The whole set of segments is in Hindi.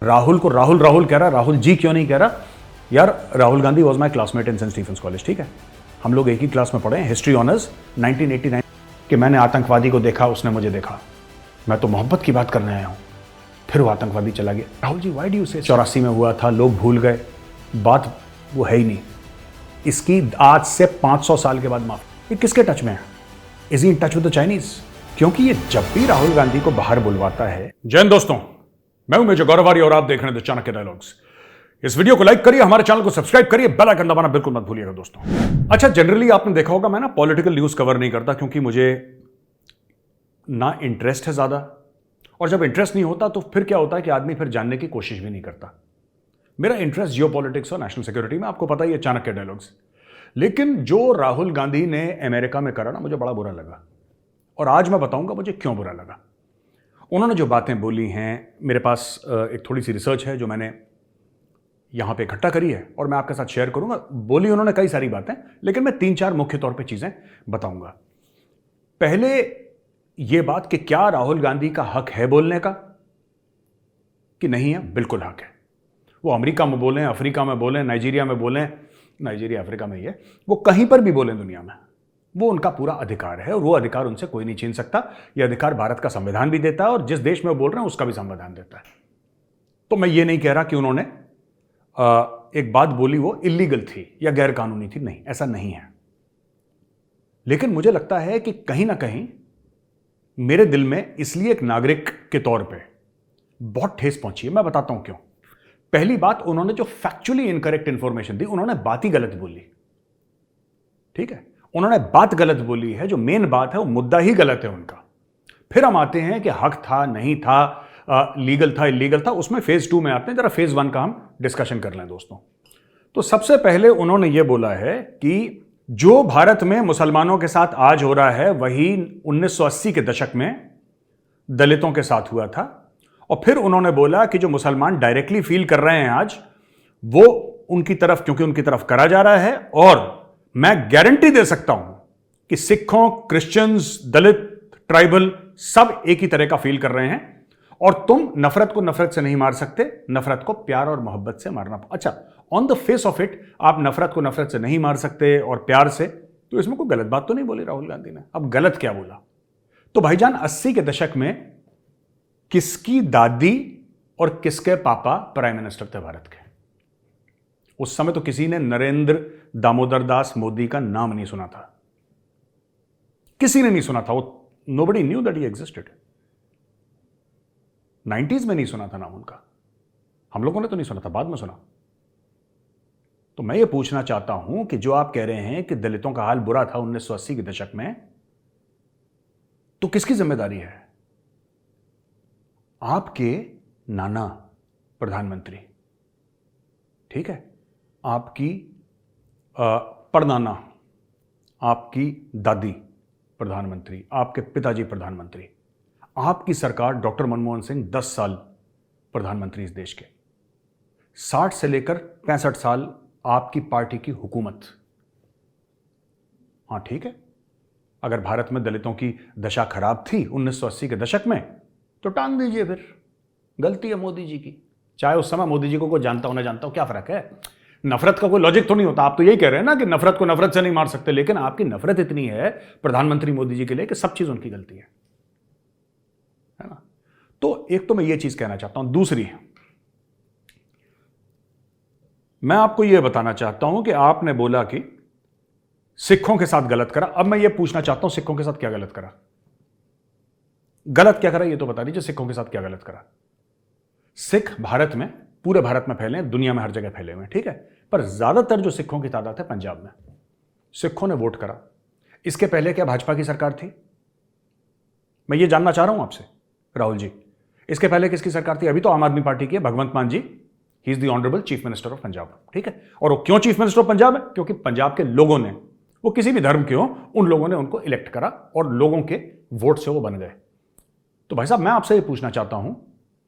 राहुल को राहुल राहुल कह रहा, राहुल जी क्यों नहीं कह रहा? यार Rahul Gandhi was my classmate in Saint Stephen's college, ठीक है, हम लोग एक ही क्लास में पढ़े हैं, हिस्ट्री ऑनर्स 1989। कि मैंने आतंकवादी को देखा, उसने मुझे देखा, मैं तो मोहब्बत की बात करने आया हूं, फिर वो आतंकवादी चला गया। राहुल जी वाई डू यू से 84 में हुआ था, लोग भूल गए, बात वो है ही नहीं। इसकी आज से 500 साल के बाद माफी। ये किसके टच में है? Is he in touch with the Chinese? क्योंकि ये जब भी राहुल गांधी को बाहर बुलवाता है। जय हिंद दोस्तों, मैं हूं मेजर गौरव आर्य और आप देख रहे हैं द चाणक्य डायलॉग्स। इस वीडियो को लाइक करिए, हमारे चैनल को सब्सक्राइब करिए, बेल आइकन दबाना बिल्कुल मत भूलिएगा दोस्तों। अच्छा, जनरली आपने देखा होगा मैं ना पॉलिटिकल न्यूज कवर नहीं करता, क्योंकि मुझे ना इंटरेस्ट है ज्यादा, और जब इंटरेस्ट नहीं होता तो फिर क्या होता है कि आदमी फिर जानने की कोशिश भी नहीं करता। मेरा इंटरेस्ट जियोपॉलिटिक्स और नेशनल सिक्योरिटी में, आपको पता ही है, चाणक्य डायलॉग्स। लेकिन जो राहुल गांधी ने अमेरिका में करा ना, मुझे बड़ा बुरा लगा, और आज मैं बताऊंगा मुझे क्यों बुरा लगा। उन्होंने जो बातें बोली हैं, मेरे पास एक थोड़ी सी रिसर्च है जो मैंने यहां पे इकट्ठा करी है और मैं आपके साथ शेयर करूंगा। बोली उन्होंने कई सारी बातें, लेकिन मैं 3-4 मुख्य तौर पे चीजें बताऊंगा। पहले यह बात कि क्या राहुल गांधी का हक है बोलने का कि नहीं है? बिल्कुल हक है। वो अमेरिका में बोलें, अफ्रीका में बोलें, नाइजीरिया में बोलें, नाइजीरिया अफ्रीका में ही है, वो कहीं पर भी बोलें दुनिया में, वो उनका पूरा अधिकार है और वो अधिकार उनसे कोई नहीं छीन सकता। यह अधिकार भारत का संविधान भी देता है और जिस देश में वो बोल रहे हैं उसका भी संविधान देता है। तो मैं ये नहीं कह रहा कि उन्होंने एक बात बोली वो इलीगल थी या गैर कानूनी थी, नहीं, ऐसा नहीं है। लेकिन मुझे लगता है कि कहीं ना कहीं मेरे दिल में इसलिए एक नागरिक के तौर पे बहुत ठेस पहुंची है। मैं बताता हूं क्यों। पहली बात, उन्होंने जो फैक्चुअली इनकरेक्ट इंफॉर्मेशन दी, उन्होंने बात ही गलत बोली, ठीक है, उन्होंने बात गलत बोली है। जो मेन बात है वो मुद्दा ही गलत है उनका। फिर हम आते हैं कि हक था नहीं था, लीगल था इलीगल था, उसमें फेज 2 में आते हैं। जरा फेज 1 का हम डिस्कशन कर लें दोस्तों। तो सबसे पहले उन्होंने ये बोला है कि जो भारत में मुसलमानों के साथ आज हो रहा है वही 1980 के दशक में दलितों के साथ हुआ था। और फिर उन्होंने बोला कि जो मुसलमान डायरेक्टली फील कर रहे हैं आज, वो उनकी तरफ, क्योंकि उनकी तरफ करा जा रहा है, और मैं गारंटी दे सकता हूं कि सिखों, क्रिश्चियंस, दलित, ट्राइबल सब एक ही तरह का फील कर रहे हैं। और तुम नफरत को नफरत से नहीं मार सकते, नफरत को प्यार और मोहब्बत से मारना। अच्छा, on the face of it आप नफरत को नफरत से नहीं मार सकते और प्यार से, तो इसमें कोई गलत बात तो नहीं बोली राहुल गांधी ने। अब गलत क्या बोला? तो भाईजान, 80 के दशक में किसकी दादी और किसके पापा प्राइम मिनिस्टर थे भारत के? उस समय तो किसी ने नरेंद्र दामोदर दास मोदी का नाम नहीं सुना था, किसी ने नहीं सुना था। वो nobody knew that he existed. 90s में नहीं सुना था नाम उनका, हम लोगों ने तो नहीं सुना था, बाद में सुना। तो मैं ये पूछना चाहता हूं कि जो आप कह रहे हैं कि दलितों का हाल बुरा था 1980 के दशक में, तो किसकी जिम्मेदारी है? आपके नाना प्रधानमंत्री, ठीक है, आपकी परनाना, आपकी दादी प्रधानमंत्री, आपके पिताजी प्रधानमंत्री, आपकी सरकार डॉक्टर मनमोहन सिंह 10 साल प्रधानमंत्री इस देश के, 60 से लेकर 65 साल आपकी पार्टी की हुकूमत। हां ठीक है, अगर भारत में दलितों की दशा खराब थी 1980 के दशक में, तो टांग दीजिए, फिर गलती है मोदी जी की। चाहे उस समय मोदी जी को कोई जानता हो ना जानता हो, क्या फर्क है? नफरत का कोई लॉजिक तो नहीं होता। आप तो यही कह रहे हैं ना कि नफरत को नफरत से नहीं मार सकते, लेकिन आपकी नफरत इतनी है प्रधानमंत्री मोदी जी के लिए कि सब चीज उनकी गलती है ना? तो एक तो मैं ये चीज कहना चाहता हूं। दूसरी, मैं आपको यह बताना चाहता हूं कि आपने बोला कि सिखों के साथ गलत करा। अब मैं ये पूछना चाहता हूं, सिखों के साथ क्या गलत करा? गलत क्या करा ये तो बता दीजिए, सिखों के साथ क्या गलत करा? सिख भारत में, पूरे भारत में फैले हैं, दुनिया में हर जगह फैले हुए हैं, ठीक है, पर ज्यादातर जो सिखों की तादाद है पंजाब में। सिखों ने वोट करा। इसके पहले क्या भाजपा की सरकार थी? मैं ये जानना चाह रहा हूं आपसे राहुल जी, इसके पहले किसकी सरकार थी? अभी तो आम आदमी पार्टी की है, Bhagwant Mann ji, he is the honourable chief minister of Punjab, ठीक है। और वो क्यों चीफ मिनिस्टर ऑफ पंजाब है? क्योंकि पंजाब के लोगों ने, वो किसी भी धर्म के हो, उन लोगों ने उनको इलेक्ट करा और लोगों के वोट से वो बन गए। तो भाई साहब, मैं आपसे ये पूछना चाहता हूं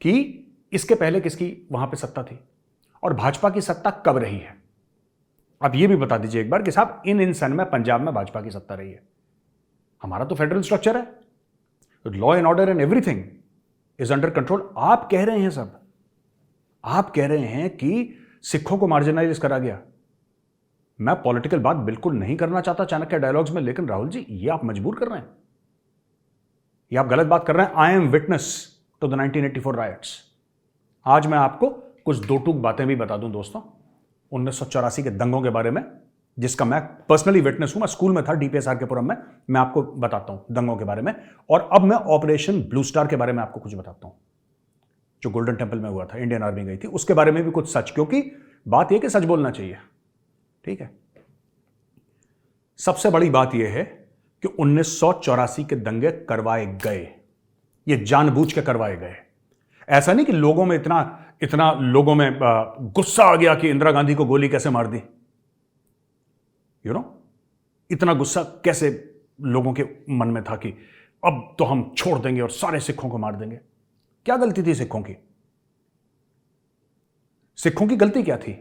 कि इसके पहले किसकी वहां पे सत्ता थी और भाजपा की सत्ता कब रही है? आप ये भी बता दीजिए एक बार कि साहब इन सन में पंजाब में भाजपा की सत्ता रही है। हमारा तो फेडरल स्ट्रक्चर है, law and order and everything is under control. आप कह रहे हैं सब आप कह रहे हैं कि सिखों को मार्जिनाइज करा गया। मैं पॉलिटिकल बात बिल्कुल नहीं करना चाहता चाणक्य डायलॉग्स में, लेकिन राहुल जी ये आप मजबूर कर रहे हैं, ये आप गलत बात कर रहे हैं। I am witness to the 1984 riots. आज मैं आपको कुछ दो टूक बातें भी बता दूं दोस्तों 1984 के दंगों के बारे में, जिसका मैं पर्सनली विटनेस हूं। मैं स्कूल में था डीपीएसआर के पुरम में। मैं आपको बताता हूं दंगों के बारे में, और अब मैं ऑपरेशन ब्लू स्टार के बारे में आपको कुछ बताता हूं जो गोल्डन टेंपल में हुआ था, इंडियन आर्मी गई थी, उसके बारे में भी कुछ सच, क्योंकि बात यह कि सच बोलना चाहिए। ठीक है, सबसे बड़ी बात यह है कि 1984 के दंगे करवाए गए, ये जानबूझ के करवाए गए। ऐसा नहीं कि लोगों में इतना लोगों में गुस्सा आ गया कि इंदिरा गांधी को गोली कैसे मार दी। इतना गुस्सा कैसे लोगों के मन में था कि अब तो हम छोड़ देंगे और सारे सिखों को मार देंगे। क्या गलती थी सिखों की? सिखों की गलती क्या थी?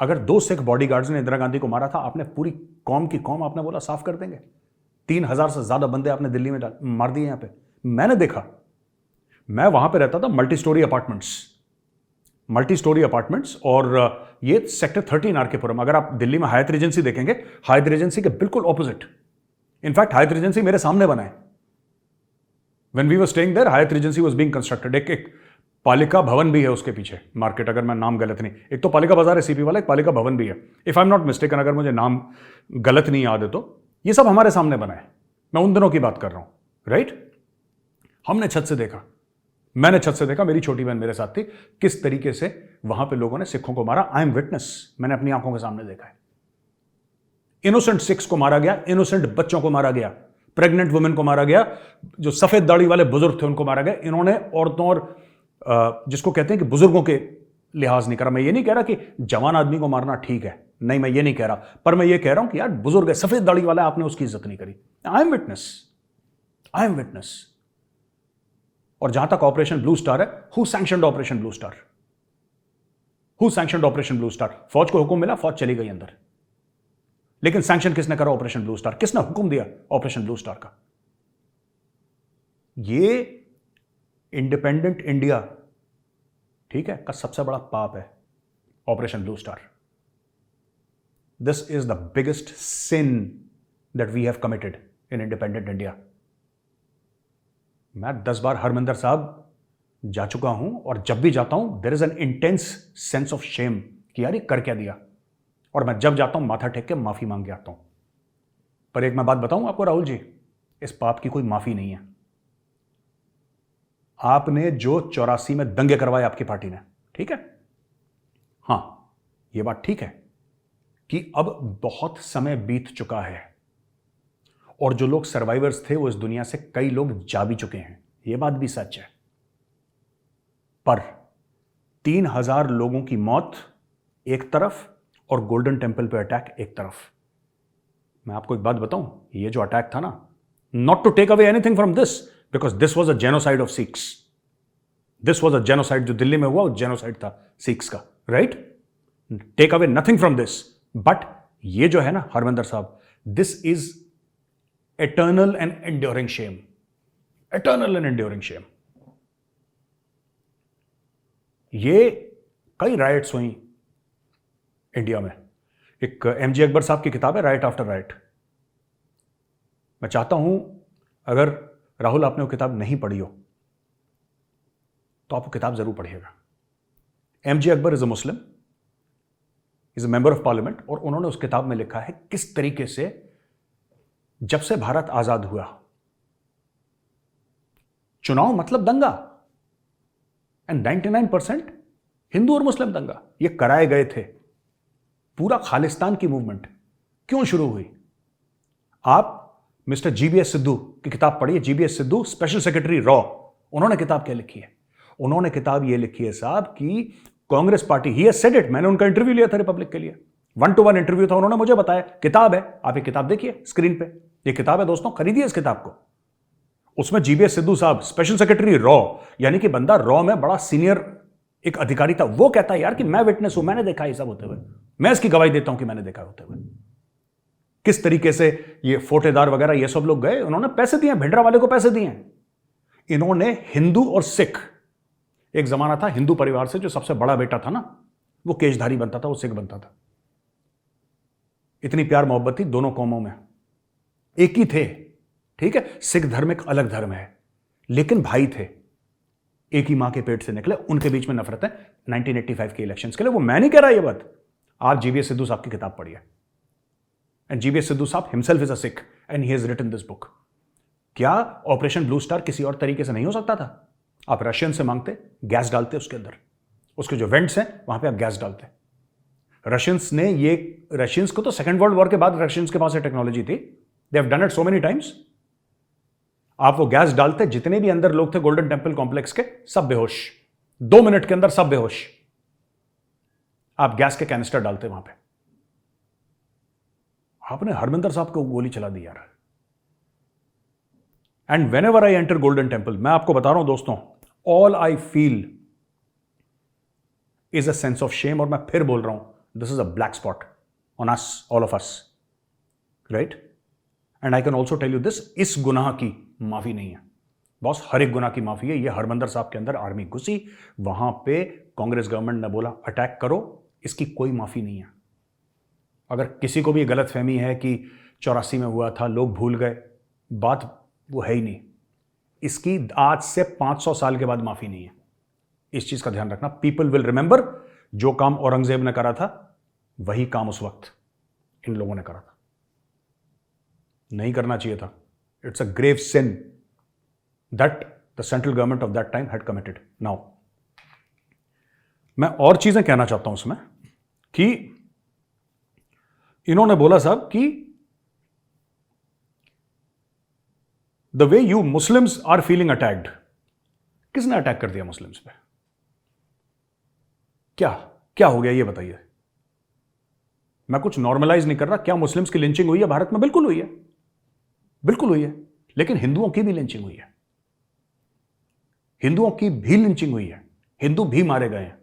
अगर 2 सिख बॉडीगार्ड्स ने इंदिरा गांधी को मारा था, आपने पूरी कौम की कौम आपने बोला साफ कर देंगे। 3000 से ज्यादा बंदे आपने दिल्ली में मार दिए। यहां पे मैंने देखा, मैं वहां पे रहता था, मल्टी स्टोरी अपार्टमेंट्स, और ये सेक्टर 13 आर के पुरम। अगर आप दिल्ली में हायत रीजेंसी देखेंगे, हायत रीजेंसी के बिल्कुल ऑपोजिट, इनफैक्ट हायत रीजेंसी मेरे सामने बना है। When we were staying there, Hyatt Regency was being constructed। एक पालिका भवन भी है उसके पीछे, मार्केट, अगर मैं नाम गलत नहीं, एक तो पालिका बाजार है सीपी वाला, एक पालिका भवन भी है, if I am not mistaken, अगर मुझे नाम गलत नहीं याद है तो। ये सब हमारे सामने बना है, मैं उन दिनों की बात कर रहा हूं, राइट। हमने छत से देखा, मैंने छत से देखा, मेरी छोटी बहन मेरे साथ थी, किस तरीके से वहां पे लोगों ने सिखों को मारा। आई एम विटनेस, मैंने अपनी आंखों के सामने देखा है। इनोसेंट सिख्स को मारा गया, इनोसेंट बच्चों को मारा गया, प्रेग्नेंट वुमेन को मारा गया, जो सफेद दाढ़ी वाले बुजुर्ग थे उनको मारा गया। इन्होंने औरतों और जिसको कहते हैं कि बुजुर्गों के लिहाज नहीं करा। मैं ये नहीं कह रहा कि जवान आदमी को मारना ठीक है, नहीं, मैं ये नहीं कह रहा, पर मैं ये कह रहा हूं कि यार बुजुर्ग है, सफेद दाढ़ी वाला, आपने उसकी इज्जत नहीं करी। आई एम विटनेस। और जहां तक ऑपरेशन ब्लू स्टार है, who sanctioned operation blue star? फौज को हुक्म मिला, फौज चली गई अंदर, लेकिन सैंक्शन किसने करा ऑपरेशन ब्लू स्टार? किसने हुक्म दिया ऑपरेशन ब्लू स्टार का? ये इंडिपेंडेंट इंडिया, ठीक है, का सबसे बड़ा पाप है operation blue star. This is the biggest sin that we have committed in independent India. मैं 10 बार हरमिंदर साहब जा चुका हूं, और जब भी जाता हूं there is an intense sense of shame कि यार ये कर क्या दिया, और मैं जब जाता हूं माथा टेक के माफी मांग के आता हूं। पर एक मैं बात बताऊं आपको राहुल जी, इस पाप की कोई माफी नहीं है। आपने जो 84 में दंगे करवाए आपकी पार्टी ने, ठीक है, हां, यह बात ठीक है कि अब बहुत समय बीत चुका है, और जो लोग सर्वाइवर्स थे वो इस दुनिया से कई लोग जा भी चुके हैं, यह बात भी सच है। पर 3000 लोगों की मौत एक तरफ और गोल्डन टेंपल पे अटैक एक तरफ। मैं आपको एक बात बताऊं, ये जो अटैक था ना, not to take away anything from this, because this was a genocide of Sikhs. This was a genocide, जो दिल्ली में हुआ वो जेनोसाइड था सिख्स का, right. Take away nothing from this, but ये जो है ना Harmandir Sahib, this is eternal and enduring shame, eternal and enduring shame. ये कई राइट्स हुई इंडिया में। एक एमजे अकबर साहब की किताब है राइट आफ्टर राइट। मैं चाहता हूं अगर राहुल आपने वो किताब नहीं पढ़ी हो तो आप वो किताब जरूर पढ़िएगा। MJ Akbar is a Muslim, is a member of parliament, और उन्होंने उस किताब में लिखा है किस तरीके से जब से भारत आजाद हुआ, चुनाव मतलब दंगा, एंड 99% हिंदू और मुस्लिम दंगा ये कराए गए थे। पूरा खालिस्तान की मूवमेंट क्यों शुरू हुई? आप मिस्टर जीबीएस सिद्धू की किताब पढ़िए, GBS Sidhu special secretary raw, उन्होंने किताब क्या लिखी है? उन्होंने किताब ये लिखी है साहब कि Congress party, he has said it, मैंने उनका इंटरव्यू लिया था रिपब्लिक के लिए, 1-to-1 इंटरव्यू था, उन्होंने मुझे बताया, किताब है, आप ये किताब देखिए स्क्रीन पे, ये किताब है दोस्तों, खरीदिए इस किताब को। उसमें जीबीएस सिद्धू साहब स्पेशल सेक्रेटरी रॉ, यानी कि बंदा रॉ में बड़ा सीनियर एक अधिकारी था, वो कहता है यार कि मैं विटनेस हूं, मैंने देखा ये सब होते हुए, मैं इसकी गवाही देता हूं कि मैंने देखा होते हुए। किस तरीके से ये फोटेदार वगैरह ये सब लोग गए, उन्होंने पैसे दिए, भिंडरा वाले को पैसे दिए। इन्होंने हिंदू और सिख एक जमाना था हिंदू परिवार से जो सबसे बड़ा बेटा था ना, वो केशधारी बनता था, वो सिख बनता था। इतनी प्यार मोहब्बत थी दोनों कौमों में, एक ही थे। ठीक है, सिख धर्म एक अलग धर्म है, लेकिन भाई थे, एक ही मां के पेट से निकले। उनके बीच में नफरत है 1985 के इलेक्शंस के लिए। वो मैं नहीं कह रहा ये बात, आप जीवीएस सिद्धू साहब की किताब पढ़िए। And GVS Sidhu Sahib himself is a Sikh and he has written this book. क्या ऑपरेशन ब्लू स्टार किसी और तरीके से नहीं हो सकता था? आप रशियन से मांगते, गैस डालते उसके अंदर, उसके जो वेंट्स हैं वहां पे आप गैस डालते। रशियंस को तो सेकेंड वर्ल्ड वॉर के बाद रशियंस के पास टेक्नोलॉजी थी, they have done it so many times. आप वो गैस डालते, जितने भी अंदर लोग थे गोल्डन टेंपल कॉम्प्लेक्स के, सब बेहोश, 2 मिनट के अंदर सब बेहोश। आप गैस के कैनिस्टर डालते वहां पे। आपने हरमिंदर साहब को गोली चला दी यार। And whenever I enter Golden Temple, मैं आपको बता रहा हूं दोस्तों, all I feel is a sense of shame. और मैं फिर बोल रहा हूं, this is a black spot on us, all of us, right? And I can also tell you this, इस गुनाह की माफी नहीं है बॉस, हर एक गुनाह की माफी है। ये हरमंदर साहब के अंदर आर्मी घुसी, वहां पे कांग्रेस गवर्नमेंट ने बोला अटैक करो, इसकी कोई माफी नहीं है। अगर किसी को भी गलत फहमी है कि 84 में हुआ था, लोग भूल गए, बात वो है ही नहीं। इसकी आज से 500 साल के बाद माफी नहीं है। इस चीज का ध्यान रखना, पीपल विल रिमेंबर। जो काम औरंगजेब ने करा था वही काम उस वक्त इन लोगों ने करा था, नहीं करना चाहिए था। It's a grave sin that the central government of that time had committed. Now मैं और चीजें कहना चाहता हूं उसमें कि इन्होंने बोला साहब कि the way you Muslims are feeling attacked. किसने अटैक कर दिया मुस्लिम्स पे? क्या क्या हो गया ये बताइए। मैं कुछ नॉर्मलाइज नहीं कर रहा। क्या मुस्लिम्स की लिंचिंग हुई है भारत में? बिल्कुल हुई है, बिल्कुल हुई है। लेकिन हिंदुओं की भी लिंचिंग हुई है, हिंदुओं की भी लिंचिंग हुई है, हिंदू भी मारे गए हैं।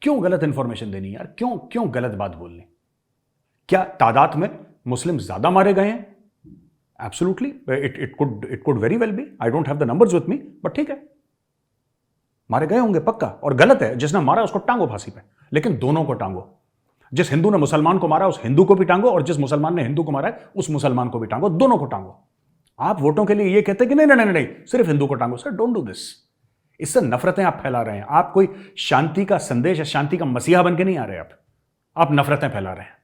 क्यों गलत इंफॉर्मेशन देनी यार? क्यों क्यों गलत बात बोलनी? क्या तादाद में मुस्लिम ज्यादा मारे गए हैं? Absolutely, it could very well be. I don't have the numbers with me, but ठीक है, मारे गए होंगे पक्का। और गलत है, जिसने मारा उसको टांगो फांसी पे, लेकिन दोनों को टांगो। जिस हिंदू ने मुसलमान को मारा उस हिंदू को भी टांगो, और जिस मुसलमान ने हिंदू को मारा है उस मुसलमान को भी टांगो, दोनों को टांगो। आप वोटों के लिए ये कहते हैं कि नहीं नहीं नहीं नहीं सिर्फ हिंदू को टांगो। Sir, don't do this. इससे नफरतें आप फैला रहे हैं। आप कोई शांति का संदेश या शांति का मसीहा बन के नहीं आ रहे। आप नफरतें फैला रहे हैं।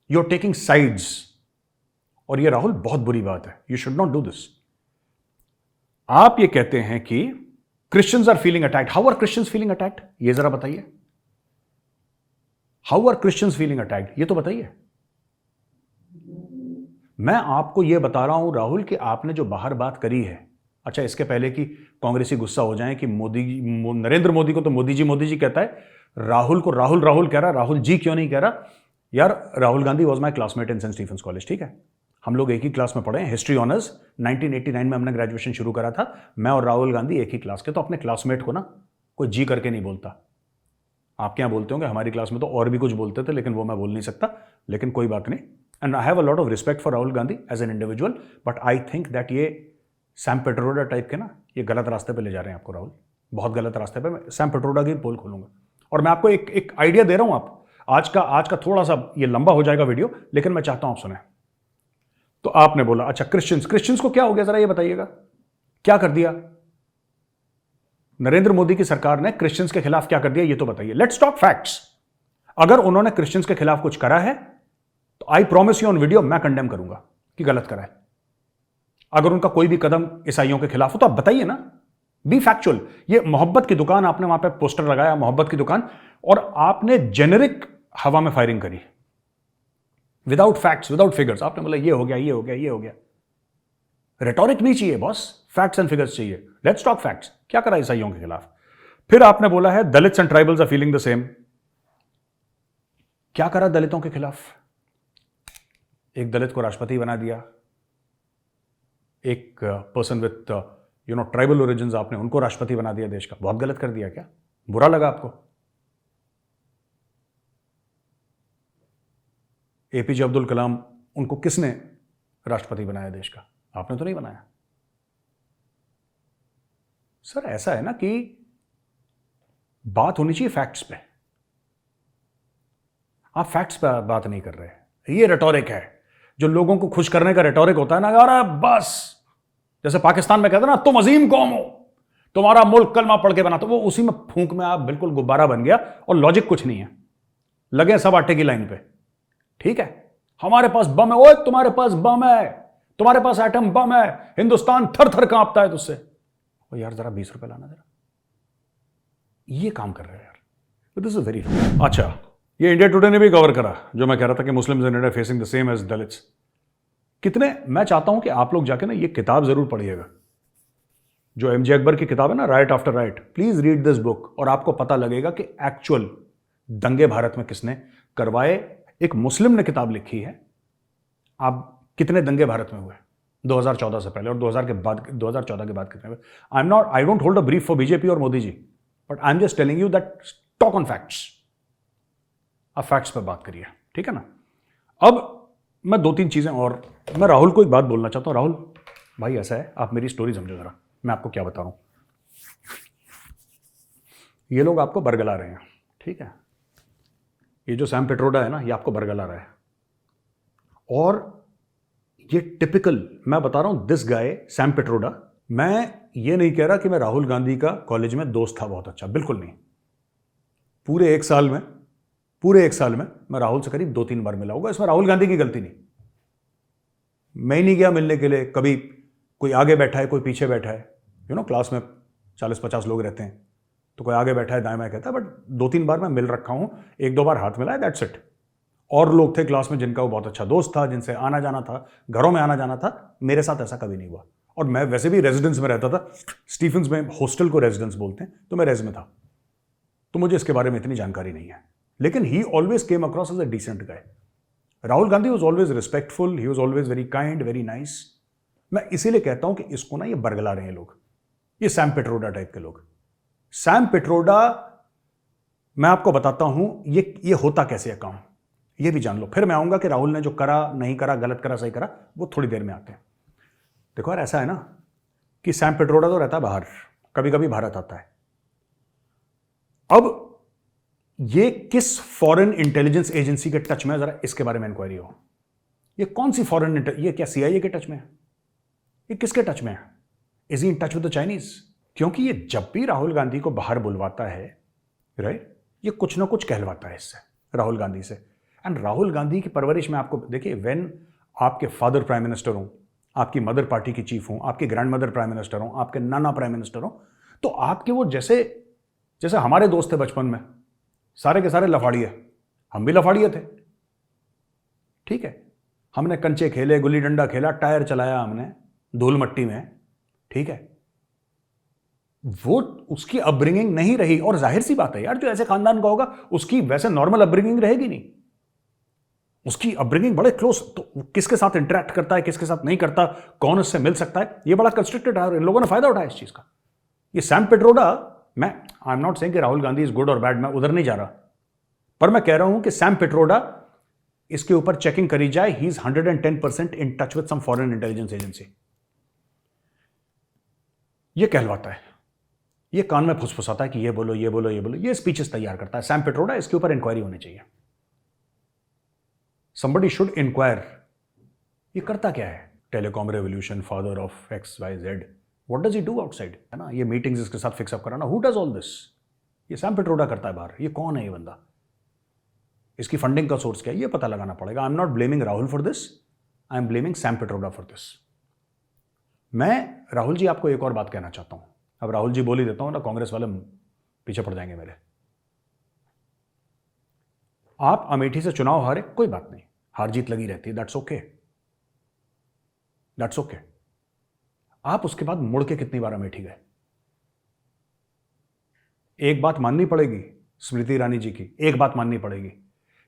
यू आर टेकिंग साइड्स, और ये राहुल बहुत बुरी बात है। You should not do this. आप ये कहते हैं कि Christians are feeling attacked. How are Christians feeling attacked? ये जरा बताइए। How are Christians feeling attacked? ये तो बताइए। मैं आपको यह बता रहा हूं राहुल कि आपने जो बाहर बात करी है, अच्छा इसके पहले कि कांग्रेसी गुस्सा हो जाए कि नरेंद्र मोदी को तो मोदी जी कहता है, राहुल को राहुल राहुल कह रहा, राहुल जी क्यों नहीं कह रहा? यार, Rahul Gandhi was my classmate in Saint Stephen's college, ठीक है? हम लोग एक ही क्लास में पढ़े हैं, हिस्ट्री ऑनर्स। 1989 में हमने ग्रेजुएशन शुरू करा था। मैं और राहुल गांधी एक ही क्लास के। तो अपने क्लासमेट को ना कोई जी करके नहीं बोलता। आपके यहाँ बोलते होंगे, हमारी क्लास में तो और भी कुछ बोलते थे, लेकिन वो मैं बोल नहीं सकता, लेकिन कोई बात नहीं। And I have a lot of respect for Rahul Gandhi as an individual, but I think that ये सैम पेट्रोडा टाइप के ना, ये गलत रास्ते पे ले जा रहे हैं आपको राहुल, बहुत गलत रास्ते पे। मैं सैम पेट्रोडा की पोल खोलूंगा। और मैं आपको एक आइडिया दे रहा हूं। आप आज का थोड़ा सा ये लंबा हो जाएगा वीडियो, लेकिन मैं चाहता हूं आप सुने। तो आपने बोला अच्छा क्रिश्चियंस को क्या हो गया, जरा ये बताइएगा, क्या कर दिया नरेंद्र मोदी की सरकार ने? क्रिश्चियंस के खिलाफ क्या कर दिया ये तो बताइए। Let's talk facts. अगर उन्होंने क्रिश्चियंस के खिलाफ कुछ करा है तो I promise you on video, मैं कंडेम करूंगा कि गलत करा है। अगर उनका कोई भी कदम ईसाइयों के खिलाफ हो तो आप बताइए ना, बी फैक्चुअल। ये मोहब्बत की दुकान, आपने वहां पे पोस्टर लगाया मोहब्बत की दुकान, और आपने जेनेरिक हवा में फायरिंग करी विदाउट फैक्ट्स, विदाउट फिगर्स। आपने बोला ये हो गया, ये हो गया, ये हो गया। रेटोरिक नहीं चाहिए बॉस, फैक्ट्स एंड फिगर्स चाहिए। Let's talk facts. क्या करा ईसाइयों के खिलाफ? फिर आपने बोला है Dalits and tribals are feeling the same. क्या करा दलितों के खिलाफ? एक दलित को राष्ट्रपति बना दिया, एक पर्सन विथ ट्राइबल ओरिजिन्स, आपने उनको राष्ट्रपति बना दिया देश का। बहुत गलत कर दिया क्या? बुरा लगा आपको? एपीजे अब्दुल कलाम, उनको किसने राष्ट्रपति बनाया देश का? आपने तो नहीं बनाया। सर ऐसा है ना कि बात होनी चाहिए फैक्ट्स पे, आप फैक्ट्स पे बात नहीं कर रहे। ये रेटोरिक है, जो लोगों को खुश करने का रेटोरिक होता है ना, अरे बस जैसे पाकिस्तान में कहते हैं ना, तुम अजीम कौम हो, तुम्हारा मुल्क कलमा पढ़ के बना, तो वो उसी में फूंक में आप बिल्कुल गुब्बारा बन गया और लॉजिक कुछ नहीं है, लगे सब आटे की लाइन पे। ठीक है, हमारे पास बम है, ओए तुम्हारे पास बम है, तुम्हारे पास एटम बम है, हिंदुस्तान थर थर कांपता है तुझसे। ओ यार जरा 20 रुपए लाना जरा, ये काम कर रहे हैं यार, दिस इज वेरी रॉन्ग। अच्छा, ये इंडिया टुडे ने भी कवर करा जो मैं कह रहा था कि Muslims in India facing the same as Dalits. कितने, मैं चाहता हूं कि आप लोग जाके ना ये किताब जरूर पढ़िएगा, जो एमजे अकबर की किताब है ना, right after right. Please read this book और आपको पता लगेगा कि एक्चुअल दंगे भारत में किसने करवाए। एक मुस्लिम ने किताब लिखी है, आप कितने दंगे भारत में हुए 2014 से पहले और 2000 के बाद, 2014 के बाद कितने हुए। I don't hold a brief for BJP और Modi ji, but I am just telling you that talk on facts. आप फैक्ट्स पर बात करिए, ठीक है ना। अब मैं 2-3 चीजें और, मैं राहुल को एक बात बोलना चाहता हूं। राहुल भाई ऐसा है, आप मेरी स्टोरी समझो जरा, मैं आपको क्या बता रहा हूं। ये लोग आपको बरगला रहे हैं, ठीक है, ये जो सैम पिट्रोडा है ना, ये आपको बरगला रहा है। और ये टिपिकल, मैं बता रहा हूं, दिस गाय सैम पिट्रोडा, मैं ये नहीं कह रहा कि मैं राहुल गांधी का कॉलेज में दोस्त था बहुत अच्छा, बिल्कुल नहीं। पूरे एक साल में मैं राहुल से करीब 2-3 बार मिला होगा, इसमें राहुल गांधी की गलती नहीं। मैं ही नहीं गया मिलने के लिए, कभी कोई आगे बैठा है कोई पीछे बैठा है, क्लास में 40-50 लोग रहते हैं, तो कोई आगे बैठा है दाएं बाएं कहता है, बट 2-3 बार मैं मिल रखा हूं, 1-2 बार हाथ मिला है, दैट्स इट। और लोग थे क्लास में जिनका वो बहुत अच्छा दोस्त था, जिनसे आना जाना था, घरों में आना जाना था, मेरे साथ ऐसा कभी नहीं हुआ। और मैं वैसे भी रेजिडेंस में रहता था, स्टीफेंस में हॉस्टल को रेजिडेंस बोलते हैं, तो मैं रेज में था, तो मुझे इसके बारे में इतनी जानकारी नहीं है। लेकिन he always came across as a decent guy. Rahul Gandhi was always respectful, he was always very kind, very nice. मैं इसीलिए कहता हूं कि इसको ना ये बरगला रहे हैं लोग, ये सैम पिट्रोडा टाइप के लोग। सैम पिट्रोडा, मैं आपको बताता हूं ये होता कैसे है काम, ये भी जान लो। फिर मैं आऊंगा कि राहुल ने जो करा नहीं करा, गलत करा सही करा, वो थोड़ी देर में आते हैं। देखो यार, ऐसा है ना कि सैम पिट्रोडा तो रहता है बाहर, कभी कभी भारत आता है। अब ये किस फॉरेन इंटेलिजेंस एजेंसी के टच में है, जरा इसके बारे में इंक्वायरी हो। ये कौन सी फॉरेन, ये क्या सीआईए के टच में है, ये किसके टच में है? Is he in touch with the Chinese? क्योंकि ये जब भी राहुल गांधी को बाहर बुलवाता है, राइट, ये कुछ ना कुछ कहलवाता है इससे, राहुल गांधी से। एंड राहुल गांधी की परवरिश में आपको देखिए, व्हेन आपके फादर प्राइम मिनिस्टर हो, आपकी मदर पार्टी की चीफ हो, आपकी ग्रैंड मदर प्राइम मिनिस्टर हो, आपके नाना प्राइम मिनिस्टर हो, तो आपके वो जैसे हमारे दोस्त थे बचपन में, सारे के सारे लफाड़िए, हम भी लफाड़िए थे, ठीक है, हमने कंचे खेले, गुल्ली डंडा खेला, टायर चलाया हमने धूल मट्टी में, ठीक है। वो उसकी अपब्रिंगिंग नहीं रही, और जाहिर सी बात है यार, जो ऐसे खानदान का होगा उसकी वैसे नॉर्मल अपब्रिंगिंग रहेगी नहीं, उसकी अपब्रिंगिंग बड़े क्लोज, तो किसके साथ इंटरेक्ट करता है, किसके साथ नहीं करता, कौन उससे मिल सकता है, ये बड़ा कंस्ट्रक्टेड है, इन लोगों ने फायदा उठाया इस चीज का। ये Sam Pitroda, I am not saying कि राहुल गांधी इज गुड और बैड, मैं उधर नहीं जा रहा, पर मैं कह रहा हूं कि सैम पिट्रोडा, इसके ऊपर चेकिंग करी जाए, he is 110% in touch with some foreign intelligence agency. ये कहलवाता है, ये कान में फुसफुसाता है कि ये बोलो ये बोलो ये बोलो, ये स्पीचेस तैयार करता है सैम पिट्रोडा। इसके ऊपर इंक्वायरी होनी चाहिए, somebody should inquire, ये करता क्या है? Telecom revolution, father of XYZ, what does he do outside, है ना, ये मीटिंग्स इसके साथ फिक्सअप कराना, who does all this? ये सैम पिट्रोडा करता है बाहर। ये कौन है ये बंदा, इसकी फंडिंग का सोर्स क्या है, ये पता लगाना पड़ेगा। आई am not blaming Rahul for this, I am blaming Sam Pitroda for this. मैं राहुल जी आपको एक और बात कहना चाहता हूं, अब राहुल जी बोल ही देता हूं ना, कांग्रेस वाले पीछे पड़ जाएंगे मेरे। आप अमेठी से चुनाव हारे, कोई बात नहीं, हार जीत लगी रहती है, दैट्स ओके, दैट्स ओके। आप उसके बाद मुड़ के कितनी बार अमेठी गए? एक बात माननी पड़ेगी स्मृति ईरानी जी की, एक बात माननी पड़ेगी,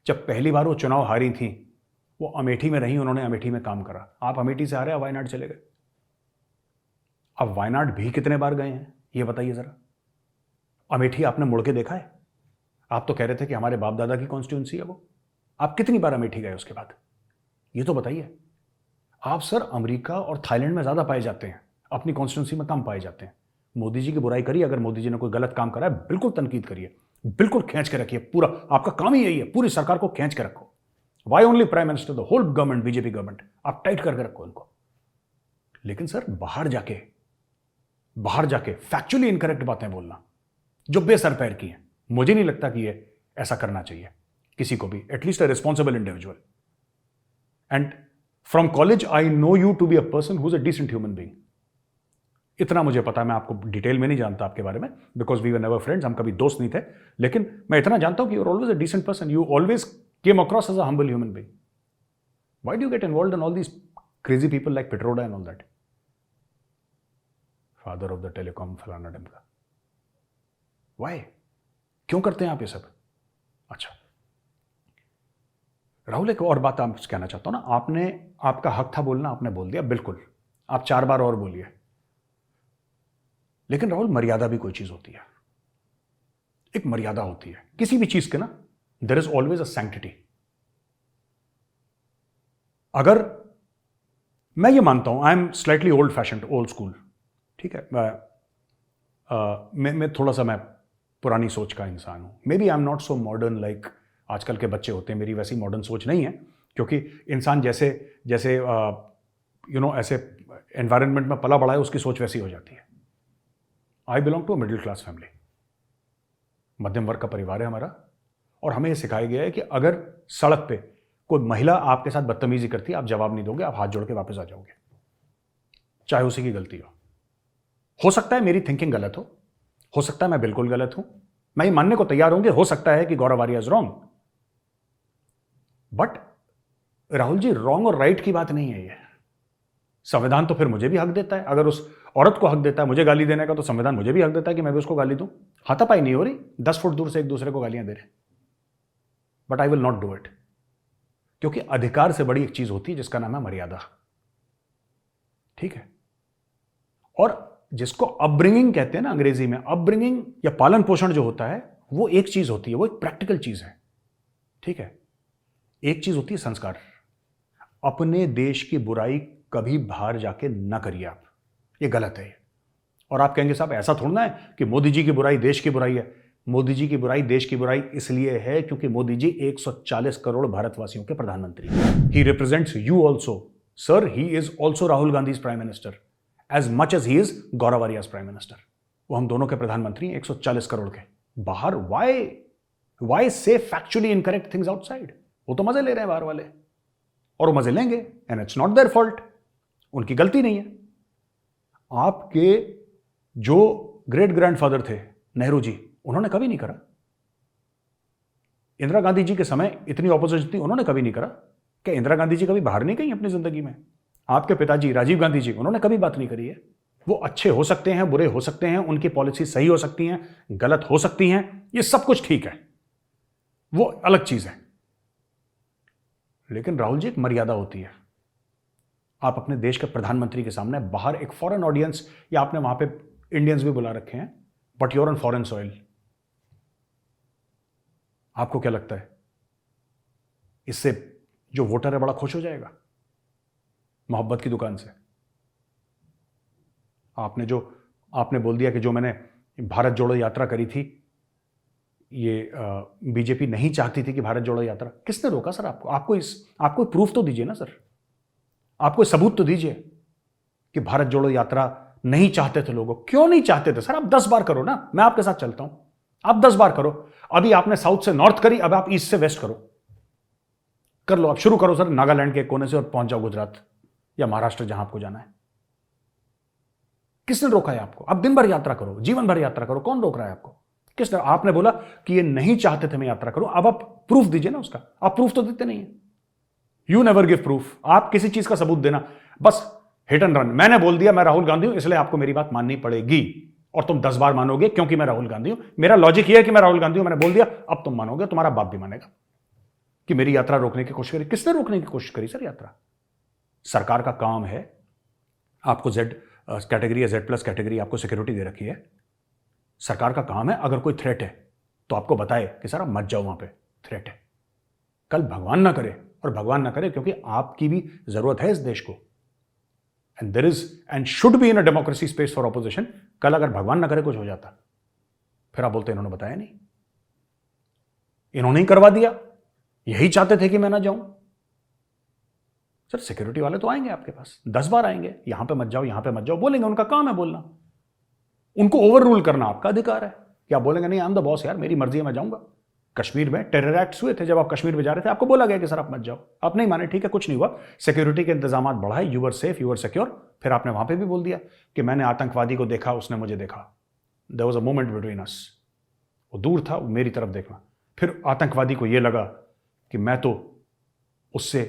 जब पहली बार वो चुनाव हारी थी, वो अमेठी में रही, उन्होंने अमेठी में काम करा। आप अमेठी से हारे, वायनाड चले गए। अब वायनाड भी कितने बार गए हैं ये बताइए जरा। अमेठी आपने मुड़ के देखा है? आप तो कह रहे थे कि हमारे बाप दादा की कॉन्स्टिट्यूंसी है वो, आप कितनी बार अमेठी गए उसके बाद, ये तो बताइए। आप सर अमेरिका और थाईलैंड में ज्यादा पाए जाते हैं, अपनी कॉन्स्टिट्यूंसी में कम पाए जाते हैं। मोदी जी की बुराई करिए, अगर मोदी जी ने कोई गलत काम करा है बिल्कुल तनकीद करिए, बिल्कुल खींच के रखिए, पूरा आपका काम ही यही है, पूरी सरकार को खींच के रखो। Why only prime minister, the whole government, BJP government, आप टाइट करके रखो उनको। लेकिन सर बाहर जाके फैक्चुअली इनकरेक्ट बातें बोलना जो बेसर पैर की है, मुझे नहीं लगता कि ये ऐसा करना चाहिए किसी को भी, at least a responsible individual. And from college I know you to be a person who is a decent human being. इतना मुझे पता है, मैं आपको डिटेल में नहीं जानता आपके बारे में, because we were never friends, हम कभी दोस्त नहीं थे, लेकिन मैं इतना जानता हूं कि you are always a decent person, you always came across as a humble human being. Why do you get involved in all these crazy people like Pitroda and all that, father of the telecom फलाना ढिमका? व्हाई, क्यों करते हैं आप ये सब? अच्छा राहुल, एक और बात आपसे कहना चाहता हूं ना, आपने, आपका हक था बोलना, आपने बोल दिया, बिल्कुल, आप 4 बार और बोलिए। लेकिन राहुल, मर्यादा भी कोई चीज होती है, एक मर्यादा होती है किसी भी चीज के ना, there is always a sanctity. अगर मैं ये मानता हूं, I am slightly old fashioned, old school, ठीक है, मैं थोड़ा सा, मैं पुरानी सोच का इंसान हूं, maybe I am not so modern like आजकल के बच्चे होते हैं, मेरी वैसी मॉडर्न सोच नहीं है, क्योंकि इंसान जैसे जैसे ऐसे एनवायरनमेंट में पला बड़ा है, उसकी सोच वैसी हो जाती है। I belong to a middle class family, मध्यम वर्ग का परिवार है हमारा, और हमें यह सिखाया गया है कि अगर सड़क पे कोई महिला आपके साथ बदतमीजी करती है, आप जवाब नहीं दोगे, आप हाथ जोड़ के वापस आ जाओगे, चाहे उसी की गलती हो सकता है मेरी थिंकिंग गलत हो सकता है मैं बिल्कुल गलत हूं, मैं ये मानने को तैयार हूं कि हो सकता है कि Gaurav Arya is wrong, but Rahul ji, wrong और राइट की बात नहीं है ये। संविधान तो फिर मुझे भी हक देता है, अगर उस औरत को हक देता है मुझे गाली देने का, तो संविधान मुझे भी हक देता है कि मैं भी उसको गाली दूं। हाथापाई नहीं हो रही, 10 फुट दूर से एक दूसरे को गालियां दे रहे, but I will not do it, क्योंकि अधिकार से बड़ी एक चीज होती है जिसका नाम है मर्यादा, ठीक है। और जिसको अपब्रिंगिंग कहते हैं ना अंग्रेजी में, अपब्रिंगिंग या पालन पोषण जो होता है, वो एक चीज होती है, वो एक प्रैक्टिकल चीज है, ठीक है। एक चीज होती है संस्कार। अपने देश की बुराई कभी बाहर जाके ना करिए आप, ये गलत है। और आप कहेंगे साहब ऐसा थोड़ा है कि मोदी जी की बुराई देश की बुराई है। मोदी जी की बुराई देश की बुराई इसलिए है क्योंकि मोदी जी 140 करोड़ भारतवासियों के प्रधानमंत्री हैं। He represents you also sir, he is also Rahul Gandhi prime minister as much as he is Gaurav Arya's prime minister. वो हम दोनों के प्रधानमंत्री हैं 140 करोड़ के। बाहर वाई से फैक्चुअली इनकरेक्ट थिंग्स आउटसाइड? वो तो मजे ले रहे हैं बाहर वाले, और वो मजे लेंगे, and it's not their fault, उनकी गलती नहीं है। आपके जो ग्रेट ग्रैंडफादर थे नेहरू जी, उन्होंने कभी नहीं करा। इंदिरा गांधी जी के समय इतनी ऑपोजिशन थी, उन्होंने कभी नहीं करा। क्या इंदिरा गांधी जी कभी बाहर नहीं गई अपनी जिंदगी में? आपके पिताजी राजीव गांधी जी, उन्होंने कभी बात नहीं करी है। वो अच्छे हो सकते हैं, बुरे हो सकते हैं, उनकी पॉलिसी सही हो सकती हैं, गलत हो सकती हैं, ये सब कुछ ठीक है, वो अलग चीज है। लेकिन राहुल जी, एक मर्यादा होती है। आप अपने देश के प्रधानमंत्री के सामने बाहर एक फॉरेन ऑडियंस, या आपने वहां पे इंडियंस भी बुला रखे हैं, but you're on foreign soil. आपको क्या लगता है इससे जो वोटर है बड़ा खुश हो जाएगा? मोहब्बत की दुकान से आपने बोल दिया कि जो मैंने भारत जोड़ो यात्रा करी थी, ये बीजेपी नहीं चाहती थी कि भारत जोड़ो यात्रा। किसने रोका सर आपको? आपको प्रूफ तो दीजिए ना सर, आपको सबूत तो दीजिए कि भारत जोड़ो यात्रा नहीं चाहते थे लोग। क्यों नहीं चाहते थे सर? आप 10 बार करो ना, मैं आपके साथ चलता हूं, आप 10 बार करो। अभी आपने साउथ से नॉर्थ करी, अब आप ईस्ट से वेस्ट करो, कर लो, आप शुरू करो सर नागालैंड के कोने से और पहुंच जाओ गुजरात या महाराष्ट्र, जहां आपको जाना है। किसने रोका है आपको? आप दिन भर यात्रा करो, जीवन भर यात्रा करो, कौन रोक रहा है आपको? किसने? आपने बोला कि ये नहीं चाहते थे मैं यात्रा करूं, अब आप प्रूफ दीजिए ना उसका। आप प्रूफ तो देते नहीं है, यू नेवर गिव प्रूफ। आप किसी चीज का सबूत देना, बस हिट एंड रन। मैंने बोल दिया मैं राहुल गांधी हूं, इसलिए आपको मेरी बात माननी पड़ेगी, और तुम 10 बार मानोगे क्योंकि मैं राहुल गांधी हूं। मेरा लॉजिक यह है कि मैं राहुल गांधी हूं, मैंने बोल दिया, अब तुम मानोगे, तुम्हारा बाप भी मानेगा कि मेरी यात्रा रोकने की कोशिश करी। किसने रोकने की कोशिश करी सर यात्रा? सरकार का काम है, आपको जेड कैटेगरी या जेड प्लस कैटेगरी आपको सिक्योरिटी दे रखी है। सरकार का काम है अगर कोई थ्रेट है तो आपको बताए कि सर आप मत जाओ, वहां पे थ्रेट है। कल भगवान ना करे, और भगवान ना करे क्योंकि आपकी भी जरूरत है इस देश को, and there is and should be in a democracy space for opposition. कल अगर भगवान न करे कुछ हो जाता, फिर आप बोलते इन्होंने बताया नहीं, इन्होंने ही करवा दिया, यही चाहते थे कि मैं ना जाऊं। सर सिक्योरिटी वाले तो आएंगे आपके पास, 10 बार आएंगे, यहां पे मत जाओ, यहां पे मत जाओ, बोलेंगे, उनका काम है बोलना, उनको ओवर रूल करना आपका अधिकार है। क्या बोलेंगे नहीं आई एम द बॉस यार, मेरी मर्जी है, मैं जाऊंगा। कश्मीर में टेरर एक्ट्स हुए थे, जब आप कश्मीर में जा रहे थे आपको बोला गया कि सर आप मत जाओ, आप नहीं माने, ठीक है कुछ नहीं हुआ, सिक्योरिटी के इंतजाम बढ़ाए, you are safe, you are secure. फिर आपने वहां पे भी बोल दिया कि मैंने आतंकवादी को देखा, उसने मुझे देखा, there was a moment between us, वो दूर था, वो मेरी तरफ देखना। फिर आतंकवादी को यह लगा कि मैं तो उससे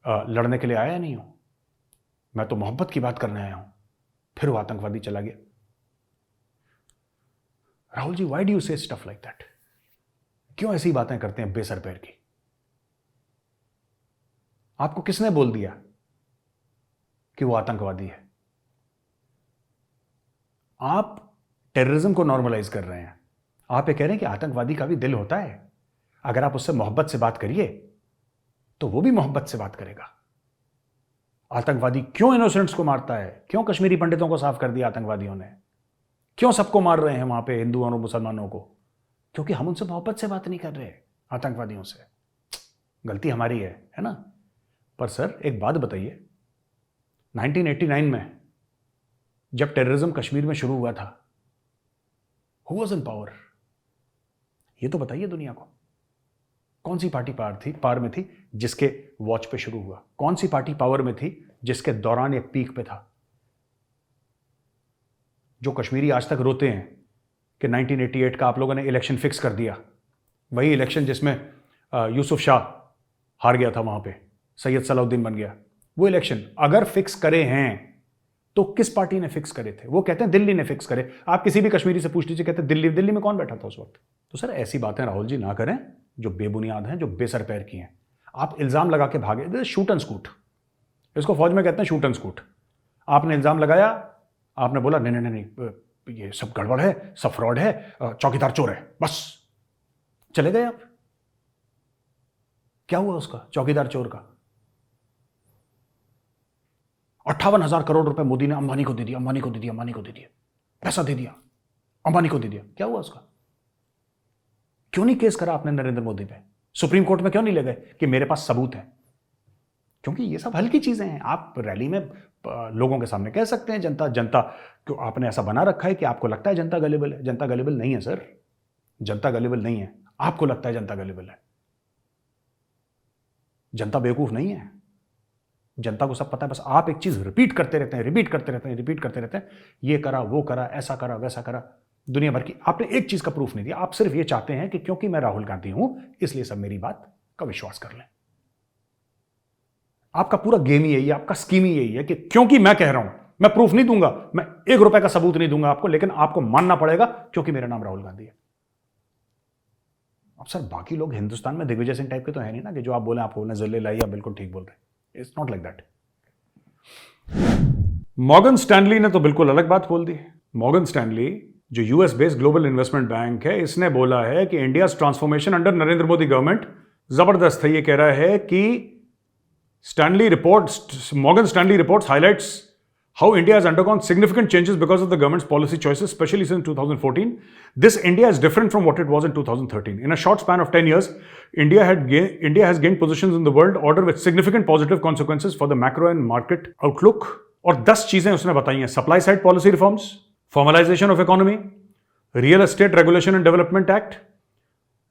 लड़ने के लिए आया नहीं हूं, मैं तो मोहब्बत की बात करने आया हूं, फिर वो आतंकवादी चला गया। Rahul ji, why do you say stuff like that? क्यों ऐसी बातें करते हैं बेसर पैर की? आपको किसने बोल दिया कि वो आतंकवादी है? आप टेररिज्म को नॉर्मलाइज कर रहे हैं। आप ये कह रहे हैं कि आतंकवादी का भी दिल होता है, अगर आप उससे मोहब्बत से बात करिए तो वो भी मोहब्बत से बात करेगा। आतंकवादी क्यों इनोसेंट्स को मारता है? क्यों कश्मीरी पंडितों को साफ कर दिया आतंकवादियों ने? क्यों सबको मार रहे हैं वहां पे, हिंदुओं और मुसलमानों को? क्योंकि हम उनसे मोहब्बत से बात नहीं कर रहे आतंकवादियों से। गलती हमारी है ना? पर सर एक बात बताइए, 1989 में जब टेररिज्म कश्मीर में शुरू हुआ था, हु वाज इन पावर? ये तो बताइए दुनिया को, कौन सी पार्टी पावर में थी जिसके वॉच पे शुरू हुआ? कौन सी पार्टी पावर में थी जिसके दौरान एक पीक पे था? जो कश्मीरी आज तक रोते हैं कि 1988 का आप लोगों ने इलेक्शन फिक्स कर दिया, वही इलेक्शन जिसमें यूसुफ शाह हार गया था, वहां पे सैयद सलाउद्दीन बन गया, वो इलेक्शन अगर फिक्स करे हैं तो किस पार्टी ने फिक्स करे थे? वो कहते हैं दिल्ली ने फिक्स करे। आप किसी भी कश्मीरी से पूछ लीजिए, कहते हैं दिल्ली में कौन बैठा था उस वक्त? तो सर ऐसी बातें राहुल जी ना करें जो बेबुनियाद हैं, जो बेसर पैर की हैं। आप इल्जाम लगा के भागे, शूट एंड स्कूट, इसको फौज में कहते हैं, शूट एंड स्कूट। आपने इल्जाम लगाया, आपने बोला नहीं नहीं नहीं ये सब गड़बड़ है, सब फ्रॉड है, चौकीदार चोर है, बस चले गए आप। क्या हुआ उसका, चौकीदार चोर का? 58,000 करोड़ रुपए मोदी ने अंबानी को दे दिया, अंबानी को दे दिया, अंबानी को दे दिया, पैसा दे दिया, अंबानी को दे दिया। क्या हुआ उसका? क्यों नहीं केस करा आपने नरेंद्र मोदी पे? सुप्रीम कोर्ट में क्यों नहीं ले गए कि मेरे पास सबूत है? क्योंकि ये सब हल्की चीजें हैं। आप रैली में लोगों के सामने कह सकते हैं, जनता क्यों आपने ऐसा बना रखा है कि आपको लगता है जनता गलेबल है। जनता गलेबल नहीं है सर, जनता गलेबल नहीं है। आपको लगता है जनता गलेबल है, जनता बेवकूफ नहीं है, जनता को सब पता है। बस आप एक चीज रिपीट करते रहते हैं, ये करा, वो करा, ऐसा करा, वैसा करा, दुनिया भर की। आपने एक चीज का प्रूफ नहीं दिया। आप सिर्फ ये चाहते हैं कि क्योंकि मैं राहुल गांधी हूं इसलिए सब मेरी बात का विश्वास कर लें। आपका पूरा गेम ही यही है, आपका स्कीम ही यही है कि क्योंकि मैं कह रहा हूं, मैं प्रूफ नहीं दूंगा, मैं 1 रुपए का सबूत नहीं दूंगा आपको, लेकिन आपको मानना पड़ेगा क्योंकि मेरा नाम राहुल गांधी है। अब सर बाकी लोग हिंदुस्तान में दिग्विजय सिंह टाइप के तो है नहीं ना कि जो आप बोले आप बोलने जल्ले लाई, आप बिल्कुल ठीक बोल रहे। It's not like that. Morgan Stanley ने तो बिल्कुल अलग बात बोल दी। मॉर्गन स्टैनली जो US based global investment bank है, इसने बोला है कि India transformation under Narendra Modi government जबरदस्त है। ये कह रहा है कि Morgan Stanley reports highlights how India has undergone significant changes because of the government's policy choices, especially since 2014. This India is different from what it was in 2013. In a short span of 10 years, India has gained positions in the world order with significant positive consequences for the macro and market outlook. और 10 चीजें उसने बताई हैं: supply side policy reforms, formalization of economy, real estate regulation and development act,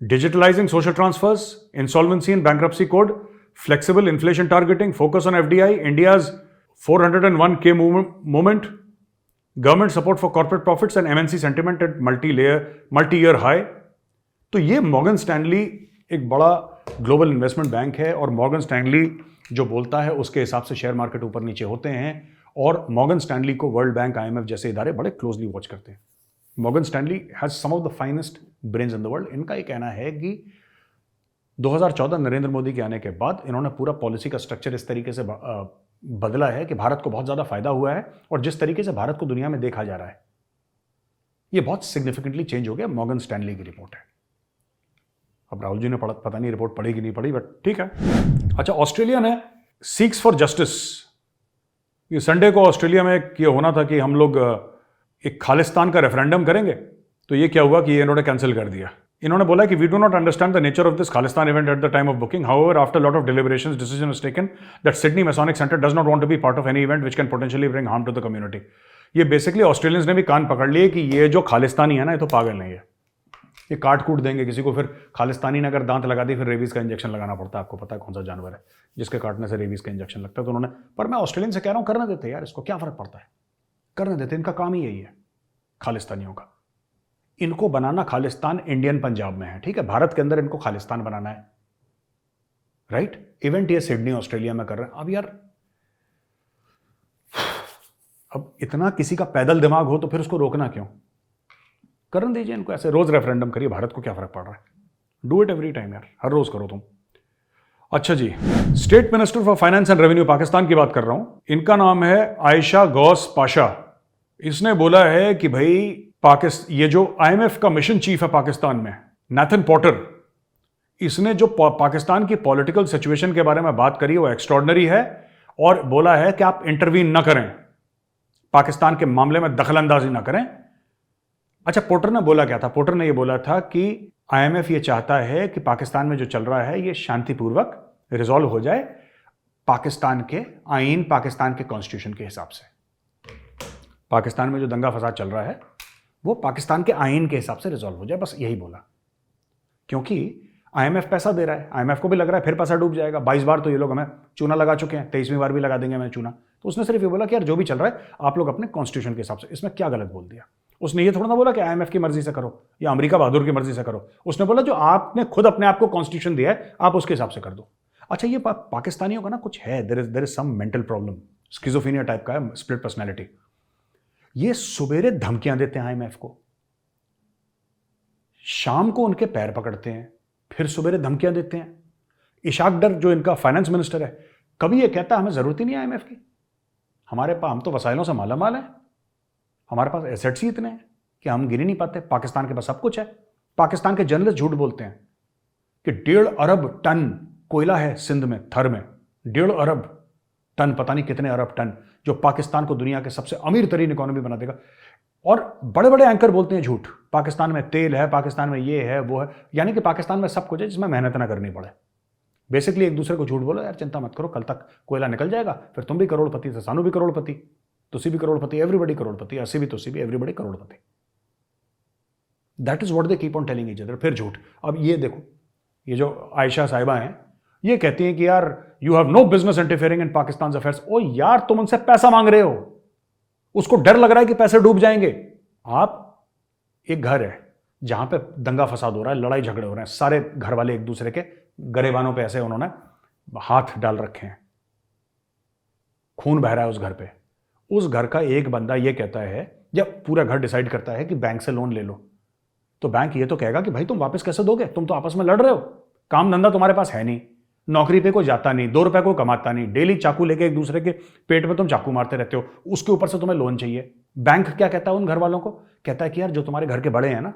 digitalizing social transfers, insolvency and bankruptcy code, flexible inflation targeting, focus on FDI, India's 401k movement, government support for corporate profits and MNC sentiment at multi-year high. तो ये मॉर्गन स्टैनली एक बड़ा ग्लोबल इन्वेस्टमेंट बैंक है, और मॉर्गन स्टैनली जो बोलता है उसके हिसाब से शेयर मार्केट ऊपर नीचे होते हैं, और मॉर्गन स्टैनली को वर्ल्ड बैंक, IMF जैसे इदारे बड़े क्लोजली वॉच करते हैं। Morgan Stanley has some of the finest brains in the world. इनका ये कहना है कि 2014 नरेंद्र मोदी के आने के बाद इन्होंने पूरा पॉलिसी का स्ट्रक्चर इस तरीके से बदला है कि भारत को बहुत ज्यादा फायदा हुआ है, और जिस तरीके से भारत को दुनिया में देखा जा रहा है ये बहुत सिग्निफिकेंटली चेंज हो गया। मॉर्गन स्टैनली की रिपोर्ट है। अब राहुल जी ने पता नहीं रिपोर्ट पढ़ी कि नहीं पढ़ी, बट ठीक है। अच्छा, ऑस्ट्रेलिया ने सीक्स फॉर जस्टिस ये संडे को ऑस्ट्रेलिया में ये होना था कि हम लोग एक खालिस्तान का रेफरेंडम करेंगे, तो ये क्या हुआ कि ये इन्होंने कैंसिल कर दिया। इन्होंने बोला कि we do not understand the nature of this Khalistan event at the time of booking, however after lot of deliberations decision was taken that Sydney Masonic centre does not want to be part of any event which can potentially bring harm to the community. ये बेसिकली ऑस्ट्रेलियंस ने भी कान पकड़ लिए कि ये जो खालिस्तानी है ना, ये तो पागल नहीं है, ये काट कूट देंगे किसी को, फिर खालिस्तानी ने अगर दांत लगा दी फिर रेबीज का इंजेक्शन लगाना पड़ता है। आपको पता है कौन सा जानवर है जिसके काटने से रेबीज का इंजेक्शन लगता है। तो उन्होंने, पर मैं ऑस्ट्रेलियन से कह रहा हूं करने देते यार, इसको क्या फर्क पड़ता है, करने देते, इनका काम ही यही है खालिस्तानियों का। इनको बनाना खालिस्तान इंडियन पंजाब में है, ठीक है, भारत के अंदर इनको खालिस्तान बनाना है, राइट। इवेंट ये सिडनी ऑस्ट्रेलिया में कर रहे हैं। अब यार, अब इतना किसी का पैदल दिमाग हो तो फिर उसको रोकना क्यों, करने दीजिए इनको, ऐसे रोज रेफरेंडम करिए, भारत को क्या फर्क पड़ रहा है, डू इट एवरी टाइम यार, हर रोज करो तुम। अच्छा जी, state minister for finance and revenue Pakistan की बात कर रहा हूं, इनका नाम है आयशा गौस पाशा। इसने बोला है कि भाई ये जो IMF का मिशन चीफ है पाकिस्तान में, नैथन पॉटर, इसने जो पाकिस्तान की पॉलिटिकल सिचुएशन के बारे में बात करी वो एक्स्ट्रॉर्डनरी है, और बोला है कि आप इंटरवीन ना करें, पाकिस्तान के मामले में दखलंदाजी ना करें। अच्छा, पोर्टर ने बोला क्या था? पोर्टर ने यह बोला था कि IMF ये चाहता है कि पाकिस्तान में जो चल रहा है ये शांतिपूर्वक रिजॉल्व हो जाए, पाकिस्तान के आईन, पाकिस्तान के कॉन्स्टिट्यूशन के हिसाब से। पाकिस्तान में जो दंगा फसाद चल रहा है वो पाकिस्तान के आईन के हिसाब से रिजॉल्व हो जाए, बस यही बोला। क्योंकि IMF पैसा दे रहा है, IMF को भी लग रहा है फिर पैसा डूब जाएगा। 22 बार तो ये लोग हमें चूना लगा चुके हैं, 23वीं बार भी लगा देंगे हमें चूना। तो उसने सिर्फ ये बोला कि यार जो भी चल रहा है आप लोग अपने कॉन्स्टिट्यूशन के हिसाब से। इसमें क्या गलत बोल दिया? उसने ये थोड़ा ना बोला कि IMF की मर्जी से करो या अमेरिका बहादुर की मर्जी से करो। उसने बोला जो आपने खुद अपने आप को कॉन्स्टिट्यूशन दिया है आप उसके हिसाब से कर दो। अच्छा, ये पाकिस्तानियों का ना कुछ है, there is some mental problem, schizophrenia type का है, स्प्लिट पर्सनैलिटी। ये सुबेरे धमकियां देते हैं IMF को, शाम को उनके पैर पकड़ते हैं, फिर सुबेरे धमकियां देते हैं। इशाक डर जो इनका फाइनेंस मिनिस्टर है, कभी ये कहता है हमें जरूरत ही नहीं है IMF की, हमारे पास, हम तो वसाइलों से मालामाल हैं, हमारे पास एसेट्स ही इतने हैं कि हम गिन ही नहीं पाते, पाकिस्तान के पास सब कुछ है। पाकिस्तान के जर्नलिस्ट झूठ बोलते हैं कि 1.5 अरब टन कोयला है सिंध में, थर में 1.5 अरब टन, पता नहीं कितने अरब टन, जो पाकिस्तान को दुनिया के सबसे अमीर तरीन इकोनॉमी बना देगा। और बड़े बड़े एंकर बोलते हैं झूठ, पाकिस्तान में तेल है, पाकिस्तान में ये है वो है, यानी कि पाकिस्तान में सब कुछ है जिसमें मेहनत ना करनी पड़े। बेसिकली एक दूसरे को झूठ बोलो, यार चिंता मत करो, कल तक कोयला निकल जाएगा, फिर तुम भी करोड़पति, सानू भी करोड़पति, तुसी भी करोड़पति, एवरीबडी करोड़पति, असी भी तुसी भी, everybody Crorepati. That is what they keep on telling each other. फिर झूठ। अब ये देखो, ये जो आयशा साहिबा हैं, ये कहती हैं कि यार you have no business interfering in Pakistan affairs. ओ यार, तुम उनसे पैसा मांग रहे हो, उसको डर लग रहा है कि पैसे डूब जाएंगे। आप, एक घर है जहां पे दंगा फसाद हो रहा है, लड़ाई झगड़े हो रहे हैं, सारे घर वाले एक दूसरे के गरेबानों पे ऐसे उन्होंने हाथ डाल रखे हैं, खून बह रहा है उस घर पे। उस घर का एक बंदा ये कहता है, जब पूरा घर डिसाइड करता है कि बैंक से लोन ले लो, तो बैंक ये तो कहेगा कि भाई तुम वापस कैसे दोगे, तुम तो आपस में लड़ रहे हो, काम धंधा तुम्हारे पास है नहीं, नौकरी पे कोई जाता नहीं, 2 रुपए को कमाता नहीं, डेली चाकू लेके एक दूसरे के पेट में तुम चाकू मारते रहते हो, उसके ऊपर से तुम्हें लोन चाहिए। बैंक क्या कहता है उन घर वालों को? कहता है कि यार जो तुम्हारे घर के बड़े हैं ना,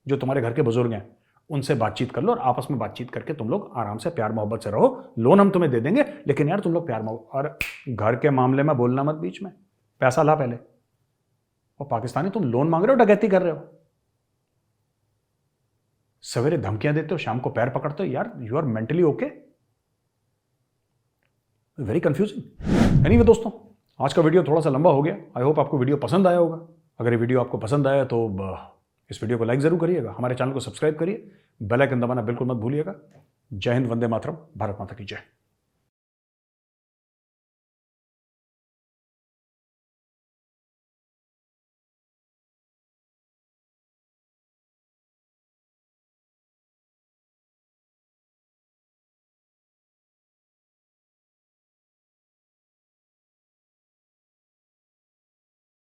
जो तुम्हारे घर के बुजुर्ग हैं, उनसे बातचीत कर लो और आपस में बातचीत करके तुम लोग आराम से प्यार मोहब्बत से रहो, लोन हम तुम्हें दे देंगे, लेकिन यार तुम लोग प्यार मोहब्बत, और घर के मामले में बोलना मत बीच में, पैसा ला पहले। और पाकिस्तानी तुम लोन मांग रहे हो, डकैती कर रहे हो, सवेरे धमकियां देते हो, शाम को पैर पकड़ते हो, यार you are mentally okay? Very confusing. Anyway दोस्तों, आज का वीडियो थोड़ा सा लंबा हो गया, आई होप आपको वीडियो पसंद आया होगा। अगर ये वीडियो आपको पसंद आया तो इस वीडियो को लाइक जरूर करिएगा, हमारे चैनल को सब्सक्राइब करिए, बेल आइकन दबाना बिल्कुल मत भूलिएगा। जय हिंद, वंदे मातरम, भारत माता की जय।